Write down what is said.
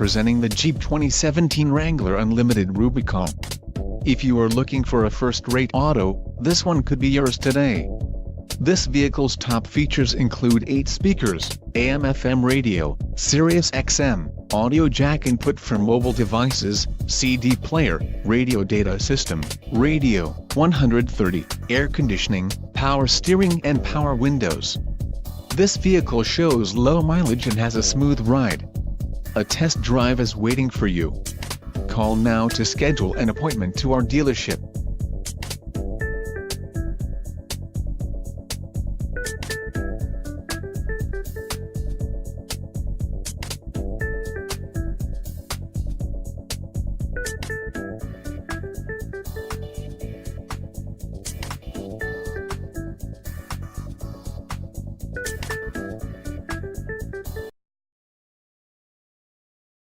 presenting the Jeep 2017 Wrangler Unlimited Rubicon. If you are looking for a first-rate auto, this one could be yours today. This vehicle's top features include 8 speakers, AM/FM radio, Sirius XM, audio jack input for mobile devices, CD player, radio data system, radio, 130, air conditioning, power steering and power windows. This vehicle shows low mileage and has a smooth ride. A test drive is waiting for you. Call now to schedule an appointment to our dealership.